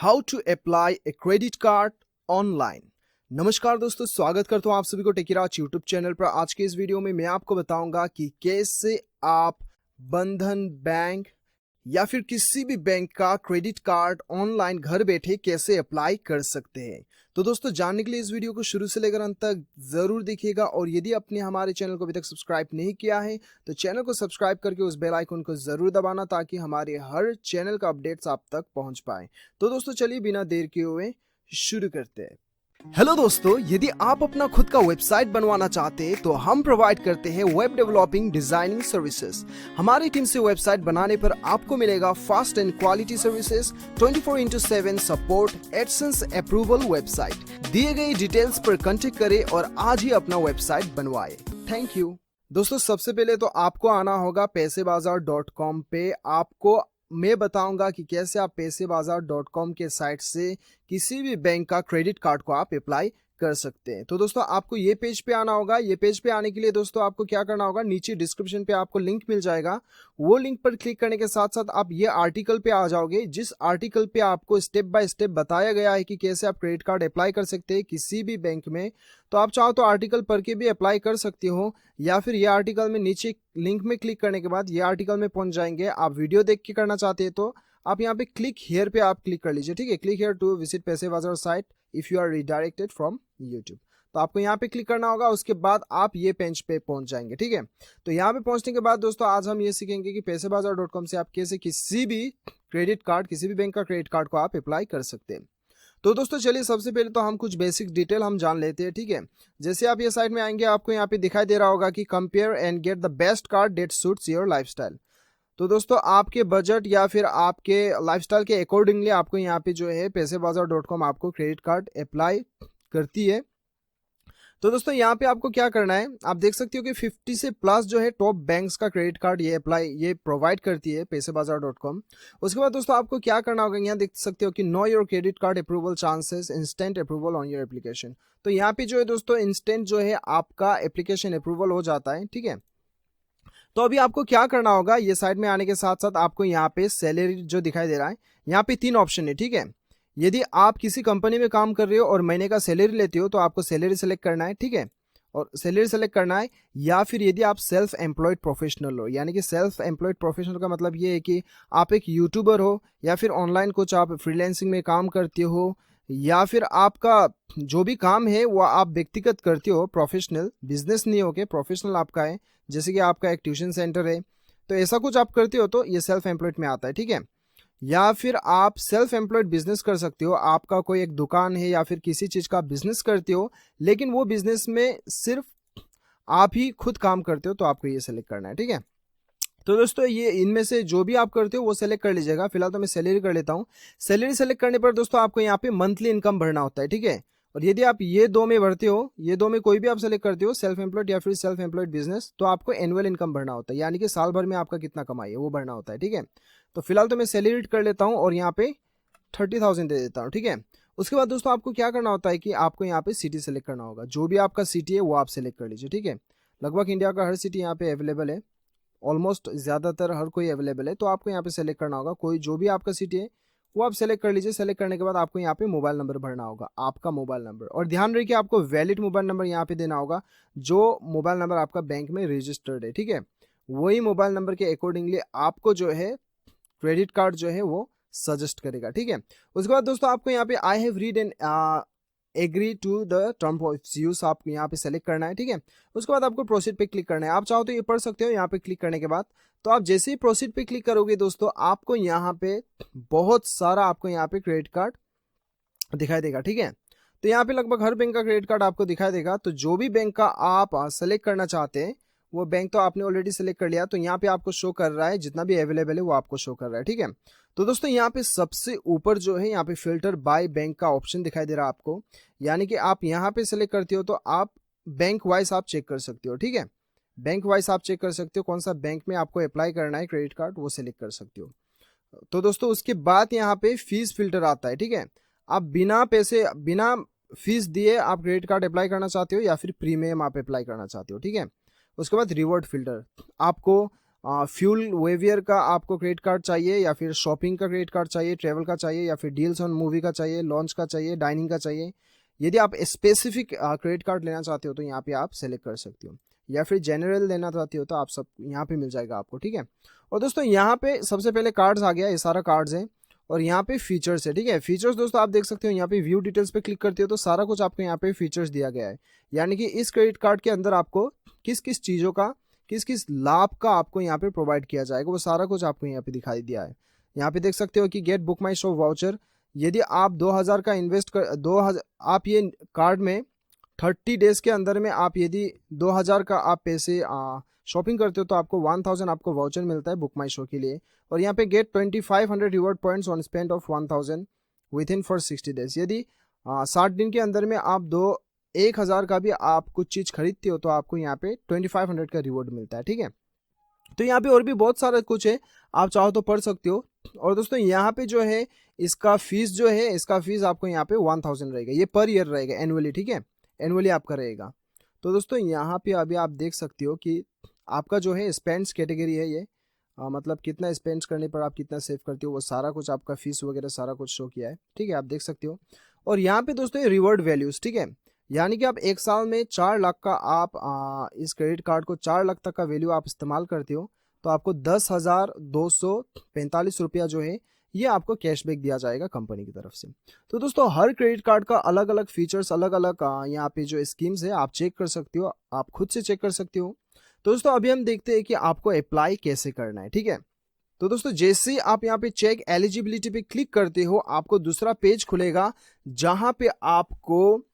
How to apply a credit card online. नमस्कार दोस्तों, स्वागत करता हूं आप सभी को टेकीराज यूट्यूब चैनल पर। आज के इस वीडियो में मैं आपको बताऊंगा कि कैसे आप बंधन बैंक या फिर किसी भी बैंक का क्रेडिट कार्ड ऑनलाइन घर बैठे कैसे अप्लाई कर सकते हैं। तो दोस्तों, जानने के लिए इस वीडियो को शुरू से लेकर अंत तक जरूर देखिएगा और यदि आपने हमारे चैनल को अभी तक सब्सक्राइब नहीं किया है तो चैनल को सब्सक्राइब करके उस बेल आइकन को जरूर दबाना ताकि हमारे हर चैनल का अपडेट्स आप तक पहुंच पाए। तो दोस्तों चलिए बिना देर किए हुए शुरू करते हैं। हेलो दोस्तों, यदि आप अपना खुद का वेबसाइट बनवाना चाहते हैं तो हम प्रोवाइड करते हैं वेब डेवलपिंग डिजाइनिंग सर्विसेज। हमारी टीम से वेबसाइट बनाने पर आपको मिलेगा fast and quality services, 24/7 support, AdSense approval. Website दिए गए डिटेल्स पर कांटेक्ट करें और आज ही अपना वेबसाइट बनवाएं। Thank you. दोस्तों, सबसे पहले तो आपको आना होगा पैसेबाजार.com पे। आपको मैं बताऊंगा कि कैसे आप पैसेबाजार.com के साइट से किसी भी बैंक का क्रेडिट कार्ड को आप अप्लाई कर सकते हैं। तो दोस्तों, आपको ये पेज पे आना होगा। ये पेज पे आने के लिए दोस्तों आपको क्या करना होगा, नीचे डिस्क्रिप्शन पे आपको लिंक मिल जाएगा। वो लिंक पर क्लिक करने के साथ साथ आप ये आर्टिकल पे आ जाओगे, जिस आर्टिकल पे आपको स्टेप बाय स्टेप बताया गया है कि कैसे आप क्रेडिट कार्ड अप्लाई कर सकते हैं किसी भी बैंक में। तो आप चाहो तो आर्टिकल पढ़ के भी अप्लाई कर सकते हो, या फिर ये आर्टिकल में नीचे लिंक में क्लिक करने के बाद ये आर्टिकल में पहुंच जाएंगे। आप वीडियो देख के करना चाहते हैं तो आप यहाँ पे क्लिक हियर पे आप क्लिक कर लीजिए। ठीक है, click here to visit Paisabazaar site if you are redirected from YouTube. तो आपको यहाँ पे क्लिक करना होगा, उसके बाद आप ये पेज पे पहुंच जाएंगे। ठीक है, तो यहाँ पे पहुंचने के बाद दोस्तों आज हम ये सीखेंगे कि पैसेबाजार.com से आप कैसे किसी भी क्रेडिट कार्ड, किसी भी बैंक का क्रेडिट कार्ड को आप अप्लाई कर सकते हैं। तो दोस्तों चलिए, सबसे पहले तो हम कुछ बेसिक डिटेल हम जान लेते हैं। ठीक है, जैसे आप ये साइट में आएंगे आपको यहाँ पे दिखाई दे रहा होगा कि compare and get the best card that suits your lifestyle. तो दोस्तों आपके बजट या फिर आपके लाइफस्टाइल के अकॉर्डिंगली आपको यहाँ पे जो है पैसेबाजार.com आपको क्रेडिट कार्ड अप्लाई करती है। तो दोस्तों यहाँ पे आपको क्या करना है, आप देख सकते हो कि 50 से प्लस जो है टॉप बैंक्स का क्रेडिट कार्ड ये प्रोवाइड करती है पैसेबाजार.com। उसके बाद दोस्तों आपको क्या करना होगा, यहाँ देख सकते हो कि know your credit card approval chances, instant approval on your application. तो यहाँ पे जो है दोस्तों इंस्टेंट जो है आपका एप्लीकेशन अप्रूवल हो जाता है। ठीक है, तो अभी आपको क्या करना होगा, ये साइड में आने के साथ साथ आपको यहाँ पे सैलरी जो दिखाई दे रहा है, यहाँ पे 3 ऑप्शन है। ठीक है, यदि आप किसी कंपनी में काम कर रहे हो और महीने का सैलरी लेते हो तो आपको सैलरी सेलेक्ट करना है। ठीक है, और सैलरी सेलेक्ट करना है, या फिर यदि आप सेल्फ एम्प्लॉयड प्रोफेशनल हो, यानी कि सेल्फ एम्प्लॉयड प्रोफेशनल का मतलब ये है कि आप एक यूट्यूबर हो या फिर ऑनलाइन कुछ आप फ्रीलांसिंग में काम करते हो, या फिर आपका जो भी काम है वो आप व्यक्तिगत करते हो, प्रोफेशनल बिजनेस नहीं हो के प्रोफेशनल आपका है, जैसे कि आपका एक ट्यूशन सेंटर है, तो ऐसा कुछ आप करते हो तो ये सेल्फ एम्प्लॉयड में आता है। ठीक है, या फिर आप सेल्फ एम्प्लॉयड बिजनेस कर सकते हो, आपका कोई एक दुकान है या फिर किसी चीज का बिजनेस करते हो, लेकिन वो बिजनेस में सिर्फ आप ही खुद काम करते हो, तो आपको ये सेलेक्ट करना है। ठीक है, तो दोस्तों ये इनमें से जो भी आप करते हो वो सेलेक्ट कर लीजिएगा। फिलहाल तो मैं सैलरी कर लेता हूँ। सैलरी सेलेक्ट करने पर दोस्तों आपको यहाँ पे मंथली इनकम भरना होता है। ठीक है, और यदि आप ये दो में भरते हो, ये दो में कोई भी आप सेलेक्ट करते हो, सेल्फ एम्प्लॉयड या फिर सेल्फ एम्प्लॉयड बिजनेस, तो आपको एनुअल इनकम भरना होता है, यानी कि साल भर में आपका कितना कमाई है वो भरना होता है। ठीक है, तो फिलहाल तो मैं सैलरी कर लेता हूँ और यहाँ पे 30,000 दे देता हूँ। ठीक है, उसके बाद दोस्तों आपको क्या करना होता है कि आपको यहाँ पे सिटी सेलेक्ट करना होगा। जो भी आपका सिटी है वो आप सेलेक्ट कर लीजिए। ठीक है, लगभग इंडिया का हर सिटी यहाँ पे अवेलेबल है, ऑलमोस्ट ज़्यादातर हर कोई अवेलेबल है, तो आपको यहाँ पे सेलेक्ट करना होगा। कोई जो भी आपका सिटी है वो आप सेलेक्ट कर लीजिए। सेलेक्ट करने के बाद आपको यहाँ पे मोबाइल नंबर भरना होगा, आपका मोबाइल नंबर, और ध्यान रखिए आपको वैलिड मोबाइल नंबर यहाँ पे देना होगा, जो मोबाइल नंबर आपका बैंक में रजिस्टर्ड है। ठीक है, वही मोबाइल नंबर के अकॉर्डिंगली आपको जो है क्रेडिट कार्ड जो है वो सजेस्ट करेगा। ठीक है, उसके बाद दोस्तों आपको यहाँ पे I have read and agree to the term of use आपको यहाँ पे सेलेक्ट करना है। ठीक है, उसके बाद आपको प्रोसीड पे क्लिक करना है। आप चाहो तो ये पढ़ सकते हो। यहाँ पे क्लिक करने के बाद तो आप जैसे ही प्रोसीड पे क्लिक करोगे दोस्तों आपको यहाँ पे बहुत सारा आपको यहाँ पे क्रेडिट कार्ड दिखाई देगा। ठीक है, तो यहाँ पे लगभग हर बैंक का क्रेडिट कार्ड आपको दिखाई देगा। तो जो भी बैंक का आप सेलेक्ट करना चाहते हैं वो बैंक तो आपने ऑलरेडी सेलेक्ट कर लिया, तो यहाँ पे आपको शो कर रहा है, जितना भी अवेलेबल है वो आपको शो कर रहा है। ठीक है, तो दोस्तों यहाँ पे सबसे ऊपर जो है यहाँ पे फिल्टर बाय बैंक का ऑप्शन दिखाई दे रहा है आपको, यानी कि आप यहाँ पे सेलेक्ट करते हो तो आप बैंक वाइज आप चेक कर सकते हो। ठीक है, बैंक वाइज आप चेक कर सकते हो कौन सा बैंक में आपको अप्लाई करना है क्रेडिट कार्ड, वो सेलेक्ट कर सकते हो। तो दोस्तों उसके बाद यहाँ पे फीस फिल्टर आता है। ठीक है, आप बिना फीस दिए आप क्रेडिट कार्ड अप्लाई करना चाहते हो या फिर प्रीमियम आप अप्लाई करना चाहते हो। ठीक है, उसके बाद रिवॉर्ड फिल्टर, आपको फ्यूल वेवियर का आपको क्रेडिट कार्ड चाहिए, या फिर शॉपिंग का क्रेडिट कार्ड चाहिए, ट्रेवल का चाहिए, या फिर डील्स ऑन मूवी का चाहिए, लॉन्च का चाहिए, डाइनिंग का चाहिए। यदि आप स्पेसिफिक क्रेडिट कार्ड लेना चाहते हो तो यहाँ पे आप सेलेक्ट कर सकते हो, या फिर जनरल लेना चाहते हो तो आप सब यहाँ पे मिल जाएगा आपको, ठीक है। और दोस्तों यहाँ पे सबसे पहले कार्ड्स आ गया, ये सारा कार्ड्स है, और यहाँ पे फीचर्स है, ठीक है। फीचर्स दोस्तों आप देख सकते हो, यहाँ पे व्यू डिटेल्स पे क्लिक करते हो तो सारा कुछ आपको यहाँ पे फीचर्स दिया गया है, यानी कि इस क्रेडिट कार्ड के अंदर आपको किस किस चीज़ों का, किस किस लाभ का आपको यहाँ पे प्रोवाइड किया जाएगा, वो सारा कुछ आपको यहाँ पे दिखाई दिया है। यहाँ पे देख सकते हो कि गेट बुक माई शो वाउचर, यदि आप 2000 का इन्वेस्ट कर 2000 आप ये कार्ड में 30 डेज के अंदर में आप यदि 2000 का आप पैसे शॉपिंग करते हो तो आपको 1000 आपको वाउचर मिलता है बुक माई शो के लिए। और यहाँ पे get 2500 reward points on spend of 1000 within for 60 days, यदि 60 दिन के अंदर में आप 1000 का भी आप कुछ चीज़ खरीदते हो तो आपको यहाँ पे 2500 का रिवॉर्ड मिलता है, ठीक है। तो यहाँ पे और भी बहुत सारा कुछ है, आप चाहो तो पढ़ सकते हो। और दोस्तों यहाँ पे जो है इसका फीस जो है, इसका फीस आपको यहाँ पे 1000 रहेगा, ये पर ईयर रहेगा, एनुअली, ठीक है, एनुअली आपका रहेगा। तो दोस्तों यहाँ पे अभी आप देख सकते हो कि आपका जो है स्पेंड्स कैटेगरी है ये, मतलब कितना स्पेंड्स करने पर आप कितना सेव करते हो, वो सारा कुछ आपका फीस वगैरह सारा कुछ शो किया है, ठीक है, आप देख सकते हो। और यहाँ पे दोस्तों ये रिवॉर्ड वैल्यूज, ठीक है, यानी कि आप एक साल में 4 लाख का आप इस क्रेडिट कार्ड को 4 लाख तक का वैल्यू आप इस्तेमाल करते हो तो आपको 10,245 रुपया जो है ये आपको कैशबैक दिया जाएगा कंपनी की तरफ से। तो दोस्तों हर क्रेडिट कार्ड का अलग अलग फीचर्स, अलग अलग यहाँ पे जो स्कीम्स है आप चेक कर सकते हो, आप खुद से चेक कर सकते हो। तो दोस्तों अभी हम देखते हैं कि आपको अप्लाई कैसे करना है, ठीक है। तो दोस्तों जैसे ही आप यहाँ पे चेक एलिजिबिलिटी पे क्लिक करते हो आपको दूसरा पेज खुलेगा जहां पे आपको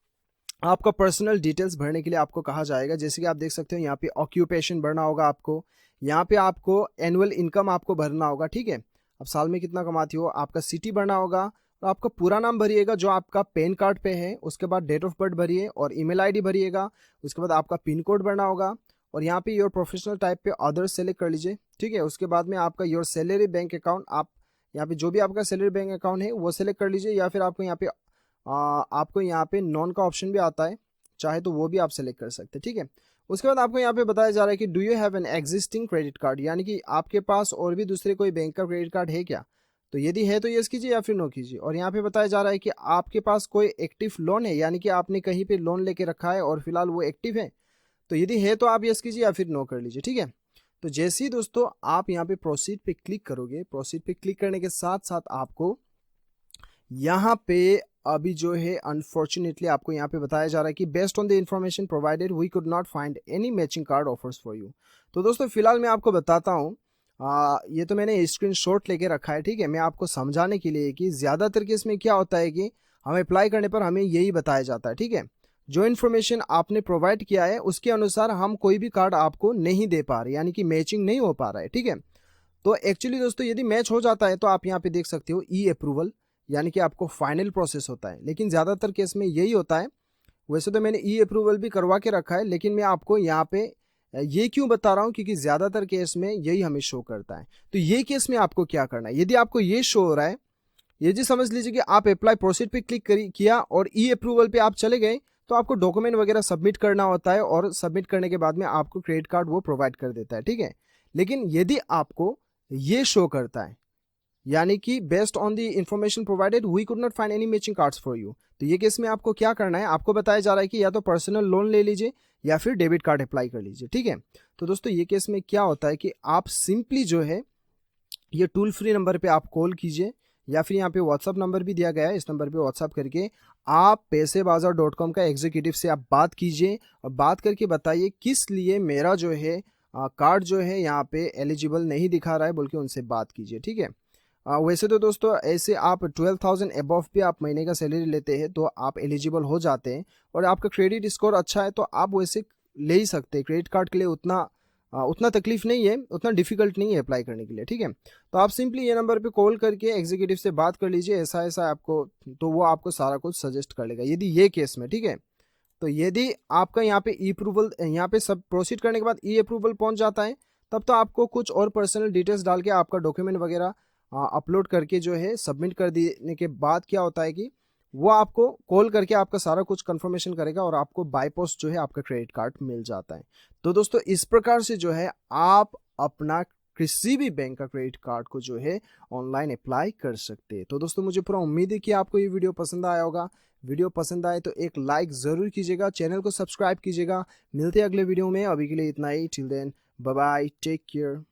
आपका पर्सनल डिटेल्स भरने के लिए आपको कहा जाएगा। जैसे कि आप देख सकते हो यहाँ पे ऑक्यूपेशन भरना होगा आपको, यहाँ पे आपको एनुअल इनकम आपको भरना होगा, ठीक है, अब साल में कितना कमाती हो, आपका सिटी भरना होगा, और आपका पूरा नाम भरिएगा जो आपका पैन कार्ड पे है, उसके बाद डेट ऑफ बर्थ भरिए और ईमेल आईडी भरिएगा, उसके बाद आपका पिन कोड भरना होगा, और यहाँ पे योर प्रोफेशनल टाइप पे अदर्स सेलेक्ट कर लीजिए, ठीक है। उसके बाद में आपका योर सैलरी बैंक अकाउंट, आप यहाँ पे जो भी आपका सैलरी बैंक अकाउंट है वो सेलेक्ट कर लीजिए, या फिर आपको यहाँ पे नॉन का ऑप्शन भी आता है, चाहे तो वो भी आप सेलेक्ट कर सकते हैं, ठीक है। उसके बाद आपको यहाँ पे बताया जा रहा है कि do you have an existing credit card, यानी कि आपके पास और भी दूसरे कोई बैंक का क्रेडिट कार्ड है क्या, तो यदि है तो यस कीजिए या फिर नो कीजिए। और यहाँ पे बताया जा रहा है कि आपके पास कोई एक्टिव लोन है, यानी कि आपने कहीं पे लोन लेके रखा है और फिलहाल वो एक्टिव है, तो यदि है तो आप यस कीजिए या फिर नो कर लीजिए, ठीक है। तो जैसे ही दोस्तों आप यहाँ पे प्रोसीड पे क्लिक करोगे, प्रोसीड पे क्लिक करने के साथ साथ आपको यहाँ पे अभी जो है अनफॉर्चुनेटली आपको यहाँ पे बताया जा रहा है कि based on the information provided we could not find any matching card offers for you. तो दोस्तों फिलहाल मैं आपको बताता हूँ, ये तो मैंने स्क्रीनशॉट लेके रखा है, ठीक है, मैं आपको समझाने के लिए कि ज़्यादातर केस में क्या होता है कि हमें अप्लाई करने पर हमें यही बताया जाता है, ठीक है, जो इन्फॉर्मेशन आपने प्रोवाइड किया है उसके अनुसार हम कोई भी कार्ड आपको नहीं दे पा रहे, यानी कि मैचिंग नहीं हो पा रहा है, ठीक है। तो एक्चुअली दोस्तों यदि मैच हो जाता है तो आप यहाँ पे देख सकते हो ई अप्रूवल, यानी कि आपको फाइनल प्रोसेस होता है, लेकिन ज़्यादातर केस में यही होता है। वैसे तो मैंने ई अप्रूवल भी करवा के रखा है, लेकिन मैं आपको यहाँ पे ये क्यों बता रहा हूँ, क्योंकि ज़्यादातर केस में यही हमें शो करता है। तो ये केस में आपको क्या करना है, यदि आपको ये शो हो रहा है, ये जी समझ लीजिए कि आप अप्लाई प्रोसीड पे क्लिक किया और ई अप्रूवल पे आप चले गए, तो आपको डॉक्यूमेंट वगैरह सबमिट करना होता है, और सबमिट करने के बाद में आपको क्रेडिट कार्ड वो प्रोवाइड कर देता है, ठीक है। लेकिन यदि आपको ये शो करता है, यानी कि based on the information provided we could not find any matching cards for you, तो ये केस में आपको क्या करना है, आपको बताया जा रहा है कि या तो पर्सनल लोन ले लीजिए या फिर डेबिट कार्ड अप्लाई कर लीजिए, ठीक है। तो दोस्तों ये केस में क्या होता है कि आप सिंपली जो है ये टोल फ्री नंबर पे आप कॉल कीजिए, या फिर यहाँ पे व्हाट्सअप नंबर भी दिया गया है, इस नंबर पे व्हाट्सअप करके आप पैसेबाजार.com का एग्जीक्यूटिव से आप बात कीजिए, और बात करके बताइए किस लिए मेरा जो है कार्ड जो है यहाँ पे एलिजिबल नहीं दिखा रहा है, बोल के उनसे बात कीजिए, ठीक है। वैसे तो दोस्तों ऐसे आप 12,000 अबव भी आप महीने का सैलरी लेते हैं तो आप एलिजिबल हो जाते हैं, और आपका क्रेडिट स्कोर अच्छा है तो आप वैसे ले ही सकते हैं क्रेडिट कार्ड के लिए, उतना तकलीफ नहीं है, उतना डिफिकल्ट नहीं है अप्लाई करने के लिए, ठीक है। तो आप सिंपली ये नंबर पे कॉल करके एग्जीक्यूटिव से बात कर लीजिए, ऐसा ऐसा आपको, तो वो आपको सारा कुछ सजेस्ट कर लेगा यदि ये केस में, ठीक है। तो यदि आपका यहाँ पे ई अप्रूवल, यहाँ पे सब प्रोसीड करने के बाद ई अप्रूवल पहुँच जाता है, तब तो आपको कुछ और पर्सनल डिटेल्स डाल के आपका डॉक्यूमेंट वगैरह अपलोड करके जो है सबमिट कर देने के बाद क्या होता है कि वो आपको कॉल करके आपका सारा कुछ कंफर्मेशन करेगा, और आपको बाय पोस्ट जो है आपका क्रेडिट कार्ड मिल जाता है। तो दोस्तों इस प्रकार से जो है आप अपना किसी भी बैंक का क्रेडिट कार्ड को जो है ऑनलाइन अप्लाई कर सकते हैं। तो दोस्तों मुझे पूरा उम्मीद है कि आपको ये वीडियो पसंद आया होगा। वीडियो पसंद आए तो एक लाइक ज़रूर कीजिएगा, चैनल को सब्सक्राइब कीजिएगा। मिलते हैं अगले वीडियो में, अभी के लिए इतना ही। Till then bye bye, take care.